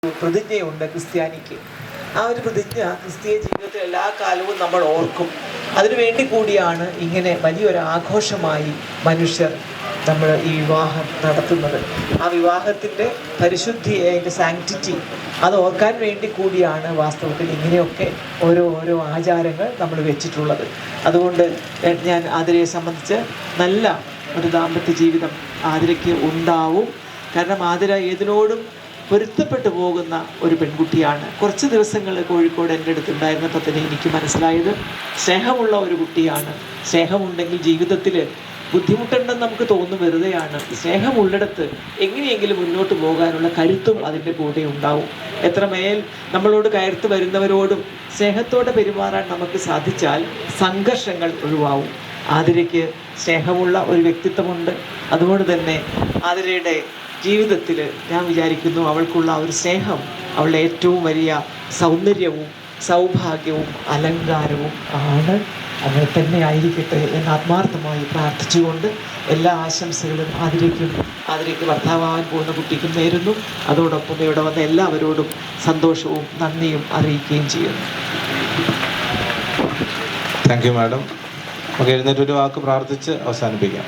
പ്രതിജ്ഞയുണ്ട് ക്രിസ്ത്യാനിക്ക്. ആ ഒരു പ്രതിജ്ഞ ക്രിസ്തീയ ജീവിതത്തിൽ എല്ലാ കാലവും നമ്മൾ ഓർക്കും. അതിനുവേണ്ടി കൂടിയാണ് ഇങ്ങനെ വലിയൊരു ആഘോഷമായി മനുഷ്യർ നമ്മൾ ഈ വിവാഹം നടത്തുന്നത്. ആ വിവാഹത്തിൻ്റെ പരിശുദ്ധി, അതിൻ്റെ സാങ്ക്ടിറ്റി അത് ഓർക്കാൻ വേണ്ടി കൂടിയാണ് വാസ്തവത്തിൽ ഇങ്ങനെയൊക്കെ ഓരോ ആചാരങ്ങൾ നമ്മൾ വെച്ചിട്ടുള്ളത്. അതുകൊണ്ട് ഞാൻ ആതിരയെ സംബന്ധിച്ച് നല്ല ഒരു ദാമ്പത്യ ജീവിതം ആതിരയ്ക്ക് ഉണ്ടാവും. കാരണം ആതിര ഏതിനോടും പൊരുത്തപ്പെട്ടു പോകുന്ന ഒരു പെൺകുട്ടിയാണ്. കുറച്ച് ദിവസങ്ങൾ കോഴിക്കോട് എൻ്റെ അടുത്തുണ്ടായിരുന്നപ്പോൾ തന്നെ എനിക്ക് മനസ്സിലായത് സ്നേഹമുള്ള ഒരു കുട്ടിയാണ്. സ്നേഹമുണ്ടെങ്കിൽ ജീവിതത്തിൽ ബുദ്ധിമുട്ടുണ്ടെന്ന് നമുക്ക് തോന്നും, വെറുതെയാണ്. സ്നേഹമുള്ളിടത്ത് എങ്ങനെയെങ്കിലും മുന്നോട്ട് പോകാനുള്ള കരുത്തും അതിൻ്റെ കൂടെ ഉണ്ടാവും. എത്രമേൽ നമ്മളോട് കയർത്ത് വരുന്നവരോടും സ്നേഹത്തോടെ പെരുമാറാൻ നമുക്ക് സാധിച്ചാൽ സംഘർഷങ്ങൾ ഒഴിവാവും. ആതിരയ്ക്ക് സ്നേഹമുള്ള ഒരു വ്യക്തിത്വമുണ്ട്. അതുകൊണ്ട് തന്നെ ആതിരയുടെ ജീവിതത്തിൽ ഞാൻ വിചാരിക്കുന്നു അവൾക്കുള്ള ഒരു സ്നേഹം അവളുടെ ഏറ്റവും വലിയ സൗന്ദര്യവും സൗഭാഗ്യവും അലങ്കാരവും ആണ്. അങ്ങനെ തന്നെ ആയിരിക്കട്ടെ എന്ന് ആത്മാർത്ഥമായി പ്രാർത്ഥിച്ചുകൊണ്ട് എല്ലാ ആശംസകളും ആതിരയ്ക്ക് ഭർത്താവാൻ പോകുന്ന കുട്ടിക്കും നേരുന്നു. അതോടൊപ്പം ഇവിടെ വന്ന എല്ലാവരോടും സന്തോഷവും നന്ദിയും അറിയിക്കുകയും ചെയ്യുന്നു. Thank you madam. നമുക്ക് എഴുന്നേറ്റൊരു വാക്ക് പ്രാർത്ഥിച്ച് അവസാനിപ്പിക്കാം.